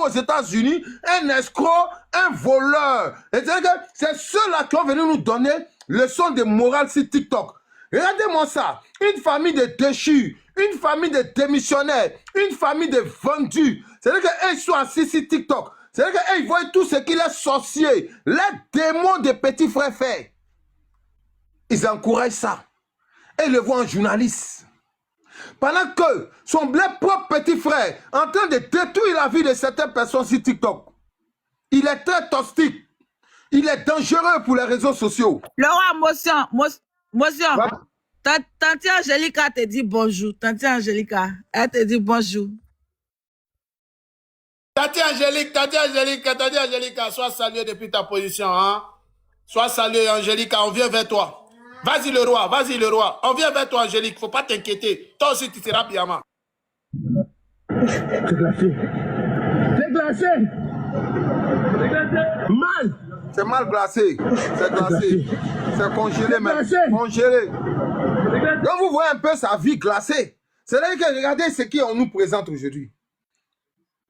aux États-Unis, un escroc, un voleur. C'est ceux-là qui ont venu nous donner leçon de morale sur TikTok. Regardez-moi ça. Une famille de déchus, une famille de démissionnaires, une famille de vendus. C'est-à-dire qu'ils sont assis sur TikTok. C'est-à-dire qu'ils voient tout ce qu'il est sorcier, les démons des petits frères faire. Ils encouragent ça. Et ils le voient en journaliste. Pendant que son propre petit frère est en train de détruire la vie de certaines personnes sur TikTok. Il est très toxique. Il est dangereux pour les réseaux sociaux. Laurent, motion. Tante Angélica te dit bonjour. Tante Angélica, elle te dit bonjour. Tante Angélica, sois saluée depuis ta position. Hein? Sois saluée, Angélica, on vient vers toi. Vas-y le roi, on vient vers toi, Angélique, faut pas t'inquiéter. Toi aussi, tu seras bien. C'est glacé. C'est glacé. Mal. C'est mal glacé. C'est glacé. C'est congelé même. Congelé. Donc vous voyez un peu sa vie glacée. C'est-à-dire que regardez ce qu'on nous présente aujourd'hui.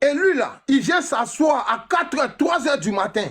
Et lui là, il vient s'asseoir à 4h, 3h du matin.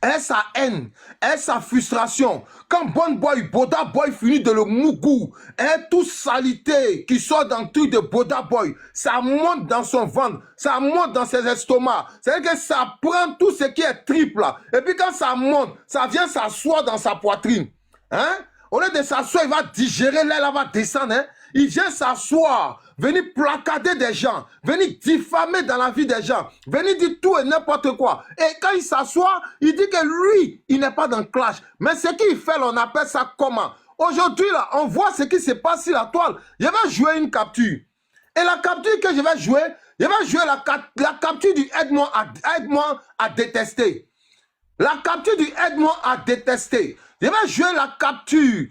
Et sa haine, et sa frustration. Quand Bon Boy, Boda Boy finit de le mougou, et tout salité qui sort dans le truc de Boda Boy, ça monte dans son ventre, ça monte dans ses estomacs. C'est-à-dire que ça prend tout ce qui est triple là. Et puis quand ça monte, ça vient s'asseoir dans sa poitrine. Hein? Au lieu de s'asseoir, il va digérer, là, il va descendre. Hein? Il vient s'asseoir, venir placader des gens, venir diffamer dans la vie des gens, venir dire tout et n'importe quoi. Et quand il s'assoit, il dit que lui, il n'est pas dans le clash. Mais ce qu'il fait, on appelle ça comment? Aujourd'hui, là, on voit ce qui se passe sur la toile. Je vais jouer une capture. Et la capture que je vais jouer la capture du aide-moi à détester. La capture du aide-moi à détester. Je vais jouer la capture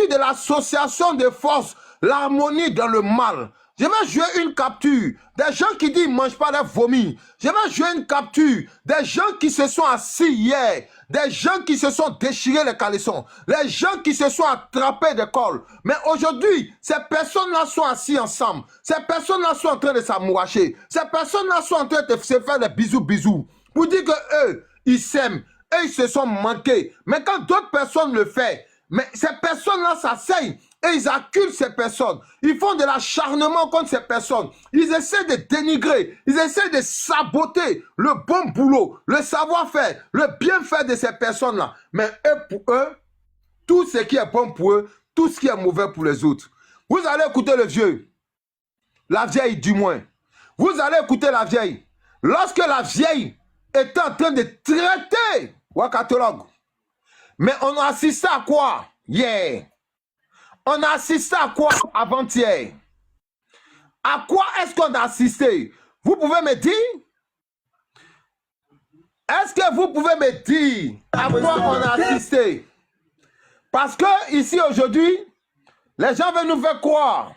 de l'association de forces, l'harmonie dans le mal. Je vais jouer une capture des gens qui disent qu'ils ne mangent pas de vomi. Je vais jouer une capture des gens qui se sont assis hier, des gens qui se sont déchirés les caleçons, les gens qui se sont attrapés de colle. Mais aujourd'hui, ces personnes-là sont assis ensemble. Ces personnes-là sont en train de s'amouracher. Ces personnes-là sont en train de se faire des bisous. Pour dire que eux, ils s'aiment. Et ils se sont manqués. Mais quand d'autres personnes le font, mais ces personnes-là s'asseyent et ils acculent ces personnes. Ils font de l'acharnement contre ces personnes. Ils essaient de dénigrer. Ils essaient de saboter le bon boulot, le savoir-faire, le bien-faire de ces personnes-là. Mais eux, pour eux, tout ce qui est bon pour eux, tout ce qui est mauvais pour les autres. Vous allez écouter le vieux. La vieille, du moins. Vous allez écouter la vieille. Lorsque la vieille était en train de traiter Wakatologue. Mais on a assisté à quoi? Hier. On a assisté à quoi avant-hier? À quoi est-ce qu'on a assisté? Vous pouvez me dire? Est-ce que vous pouvez me dire à quoi on a assisté? Parce que ici aujourd'hui, les gens veulent nous faire croire.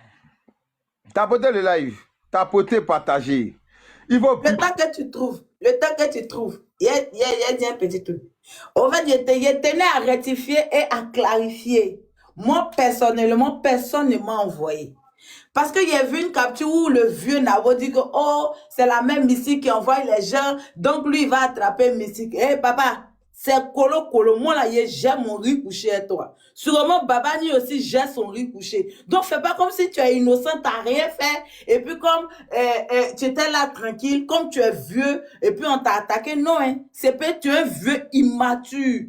Tapoter le live. Tapoter, partager. Il faut... Le temps que tu trouves. Il y a un petit truc. En fait, je tenais à rectifier et à clarifier. Moi, personnellement, personne ne m'a envoyé. Parce qu'il y a vu une capture où le vieux Navo dit que oh, c'est la même mystique qui envoie les gens, donc lui, il va attraper mystique. Eh, papa, c'est colo. Moi, là, j'ai mon riz couché à toi. Sûrement, Babani aussi, j'ai son riz couché. Donc, fais pas comme si tu es innocent, t'as rien fait. Et puis, comme tu étais là tranquille, comme tu es vieux, et puis on t'a attaqué. Non, hein. C'est peut-être tu es un vieux immature.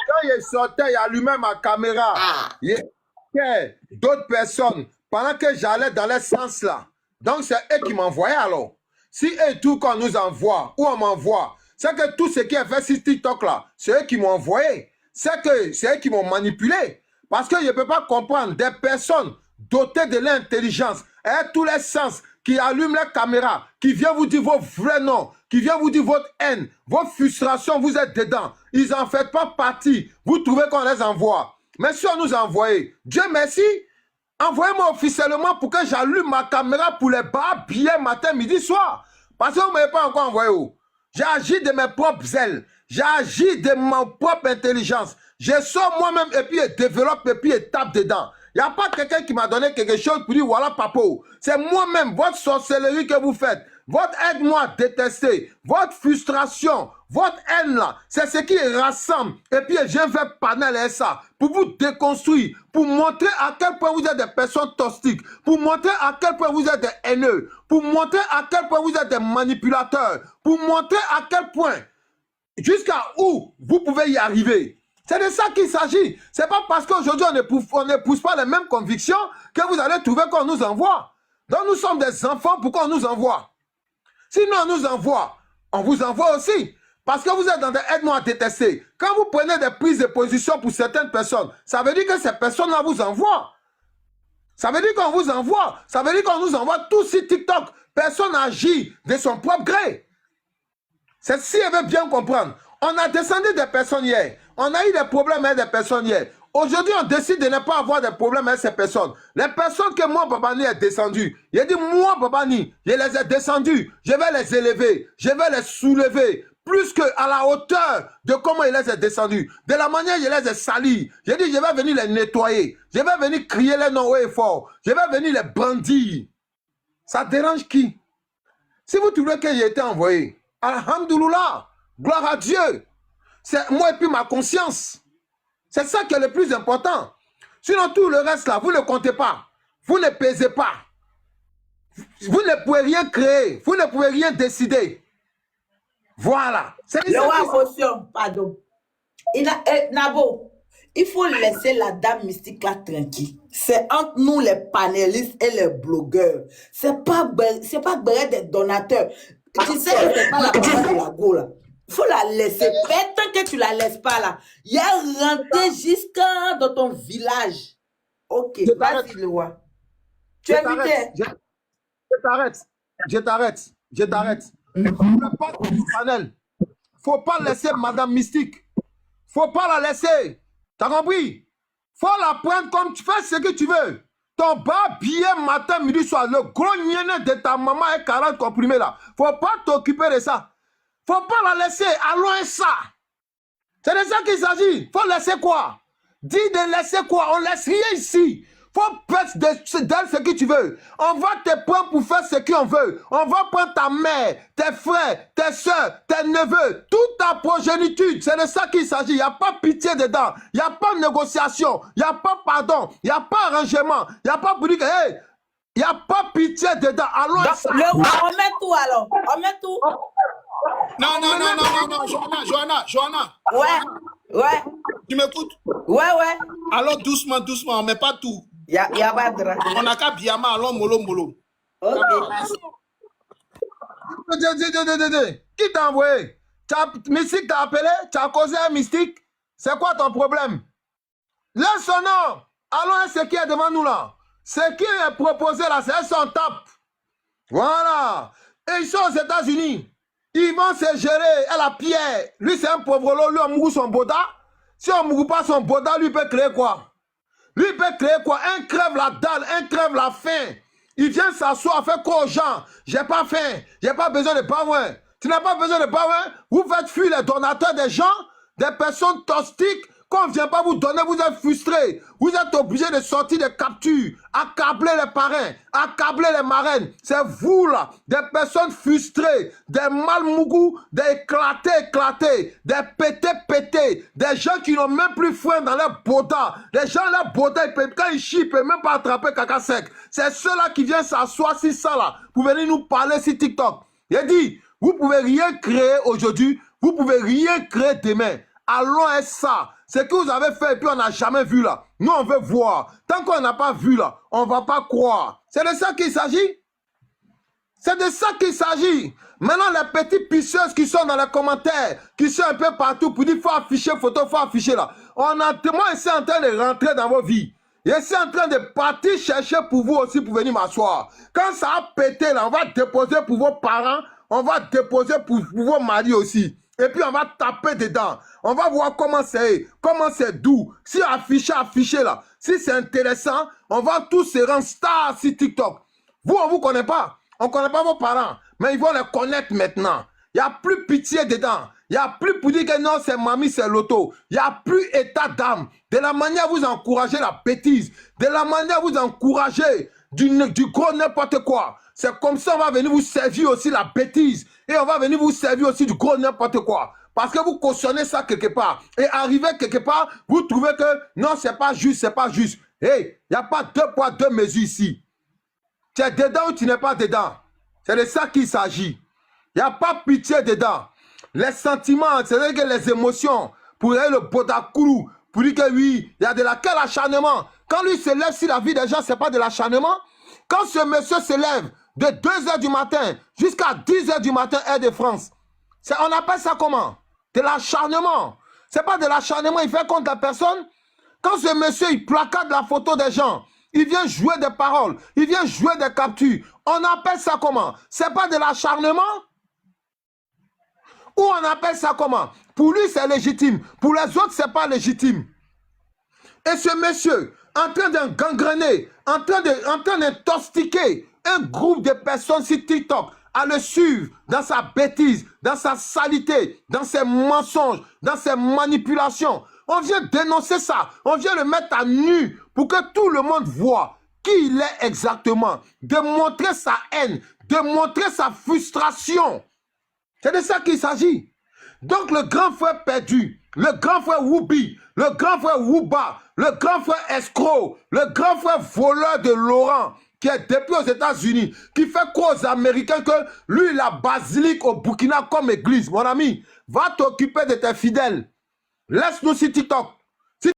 Quand il sortait, il allumait ma caméra. Il y avait d'autres personnes pendant que j'allais dans les sens là. Donc, c'est eux qui m'envoyaient alors. Si eux, tout qu'on nous envoie, ou on m'envoie, c'est que tout ce qui est fait sur TikTok là, c'est eux qui m'ont envoyé. C'est eux qui m'ont manipulé. Parce que je ne peux pas comprendre des personnes dotées de l'intelligence et tous les sens qui allument les caméras, qui viennent vous dire vos vrais noms, qui viennent vous dire votre haine, vos frustrations, vous êtes dedans. Ils n'en font pas partie. Vous trouvez qu'on les envoie. Mais si on nous a envoyé, Dieu merci, envoyez-moi officiellement pour que j'allume ma caméra pour les bas bien matin, midi, soir. Parce que vous ne m'avez pas encore envoyé où. J'ai agi de mes propres ailes. J'ai agi de ma propre intelligence. Je sors moi-même et puis je développe et puis je tape dedans. Il n'y a pas quelqu'un qui m'a donné quelque chose pour dire voilà, papa. C'est moi-même, votre sorcellerie que vous faites, votre aide-moi à détester, votre frustration, votre haine là, c'est ce qui rassemble. Et puis je vais paneler ça pour vous déconstruire, pour montrer à quel point vous êtes des personnes toxiques, pour montrer à quel point vous êtes des haineux, pour montrer à quel point vous êtes des manipulateurs, pour montrer à quel point, jusqu'à où vous pouvez y arriver. C'est de ça qu'il s'agit. C'est pas parce qu'aujourd'hui on n'épouse pas les mêmes convictions que vous allez trouver qu'on nous envoie. Donc nous sommes des enfants, pourquoi on nous envoie? Sinon on nous envoie, on vous envoie aussi. Parce que vous êtes dans des aide-moi à détester. Quand vous prenez des prises de position pour certaines personnes, ça veut dire que ces personnes-là vous envoient. Ça veut dire qu'on vous envoie. Ça veut dire qu'on nous envoie tous sur TikTok. Personne n'agit de son propre gré. C'est si elle veut bien comprendre. On a descendu des personnes hier. On a eu des problèmes avec des personnes hier. Aujourd'hui, on décide de ne pas avoir de problèmes avec ces personnes. Les personnes que moi, Babani, ai descendues. Il dit, moi, Babani, je les ai descendues. Je vais les élever. Je vais les soulever. Plus qu'à la hauteur de comment il les a descendus. De la manière dont il les a salis. J'ai dit, je vais venir les nettoyer. Je vais venir crier les noms haut et fort. Je vais venir les brandir. Ça dérange qui? Si vous trouvez que j'ai été envoyé, alhamdoulilah, gloire à Dieu. C'est moi et puis ma conscience. C'est ça qui est le plus important. Sinon, tout le reste là, vous ne comptez pas. Vous ne pesez pas. Vous ne pouvez rien créer. Vous ne pouvez rien décider. Voilà. Le roi Potion, pardon. Nabo, il faut laisser la dame mystique là tranquille. C'est entre nous les panélistes et les blogueurs. C'est pas des donateurs. Tu sais que c'est pas la parole de la go là. Il faut la laisser. Mais tant que tu la laisses pas là, il y a rentré jusqu'à dans ton village. Ok, vas-y le roi. Tu es invité. Je t'arrête. Faut pas laisser Madame Mystique. Faut pas la laisser. T'as compris? Faut la prendre comme tu fais ce que tu veux. Ton bas billet matin, midi, soir. Le gros niainé de ta maman est 40 comprimés là. Faut pas t'occuper de ça. Faut pas la laisser. Allons ça. C'est de ça qu'il s'agit. Faut laisser quoi? Dis de laisser quoi? On laisse rien ici. Faut faire d'elle ce que tu veux. On va te prendre pour faire ce qu'on veut. On va prendre ta mère, tes frères, tes soeurs, tes neveux, toute ta progéniture. C'est de ça qu'il s'agit. Il n'y a pas pitié dedans. Il n'y a pas de négociation. Il n'y a pas pardon. Il n'y a pas arrangement. Il n'y a pas pour dire que, hey, il n'y a pas pitié dedans. Allons on met tout alors. On met tout. Non. Johanna. Ouais. Tu m'écoutes? Ouais. Alors doucement, on ne met pas tout. Y a pas de drame. On a qu'à Biama, allons mollo. Ok. Qui t'a envoyé? Mystique t'a appelé? Tu as causé un mystique? C'est quoi ton problème? Laisse son nom. Allons à ce qui est devant nous là. Ce qui est proposé là, c'est son tape. Voilà. Et ils sont aux États-Unis. Ils vont se gérer à la pierre. Lui, c'est un pauvre lot. Lui, on mourut son boda. Si on ne mourut pas son boda, lui peut créer quoi? Lui peut créer quoi? Un crève la dalle, un crève la faim. Il vient s'asseoir, faire quoi aux gens? J'ai pas faim, j'ai pas besoin de power. Tu n'as pas besoin de power? Vous faites fuir les donateurs des gens, des personnes toxiques. Quand on ne vient pas vous donner, vous êtes frustrés. Vous êtes obligés de sortir des captures, accabler les parrains, accabler les marraines. C'est vous là, des personnes frustrées, des malmougous, des éclatés, des pétés, des gens qui n'ont même plus foin dans leur boda. Les gens, leur boda, quand ils chient, ils ne peuvent même pas attraper caca sec. C'est ceux-là qui viennent s'asseoir sur ça là, pour venir nous parler sur TikTok. Il dit, vous ne pouvez rien créer aujourd'hui, vous ne pouvez rien créer demain. Allons à ça. Ce que vous avez fait et puis on n'a jamais vu là. Nous, on veut voir. Tant qu'on n'a pas vu là, on ne va pas croire. C'est de ça qu'il s'agit. C'est de ça qu'il s'agit. Maintenant, les petites pisseuses qui sont dans les commentaires, qui sont un peu partout pour dire faut afficher photo, faut afficher là. Moi, je suis en train de rentrer dans vos vies. Je suis en train de partir chercher pour vous aussi pour venir m'asseoir. Quand ça a pété là, on va déposer pour vos parents, on va déposer pour vos maris aussi. Et puis on va taper dedans. On va voir comment c'est doux. Si affiché là, si c'est intéressant, on va tous se rendre stars sur TikTok. Vous, on ne vous connaît pas. On ne connaît pas vos parents. Mais ils vont les connaître maintenant. Il n'y a plus pitié dedans. Il n'y a plus pour dire que non, c'est mamie, c'est l'auto. Il n'y a plus état d'âme. De la manière vous encouragez la bêtise. De la manière vous encouragez du gros n'importe quoi. C'est comme ça on va venir vous servir aussi la bêtise. Et on va venir vous servir aussi du gros n'importe quoi. Parce que vous cautionnez ça quelque part. Et arrivé quelque part, vous trouvez que non, c'est pas juste, c'est pas juste. Hey, il n'y a pas 2 poids, 2 mesures ici. Tu es dedans ou tu n'es pas dedans. C'est de ça qu'il s'agit. Il n'y a pas pitié dedans. Les sentiments, c'est-à-dire que les émotions, pour aller le bodakourou, pour dire que oui, il y a de quel acharnement. Quand lui se lève sur la vie des gens, ce n'est pas de l'acharnement. Quand ce monsieur se lève de 2 h du matin jusqu'à 10 h du matin, heure de France, on appelle ça comment? De l'acharnement. Ce n'est pas de l'acharnement, il fait contre la personne. Quand ce monsieur, il placade la photo des gens, il vient jouer des paroles, il vient jouer des captures, on appelle ça comment? Ce n'est pas de l'acharnement? Ou on appelle ça comment? Pour lui, c'est légitime. Pour les autres, ce n'est pas légitime. Et ce monsieur, en train de gangrener, en train d'intoxiquer un groupe de personnes sur TikTok, à le suivre dans sa bêtise, dans sa saleté, dans ses mensonges, dans ses manipulations. On vient dénoncer ça. On vient le mettre à nu pour que tout le monde voit qui il est exactement. De montrer sa haine, de montrer sa frustration. C'est de ça qu'il s'agit. Donc le grand frère perdu, le grand frère Woubi, le grand frère Wouba, le grand frère escroc, le grand frère voleur de Laurent, qui est depuis aux États-Unis, qui fait quoi aux Américains que lui, la basilique au Burkina comme église. Mon ami, va t'occuper de tes fidèles. Laisse-nous sur TikTok.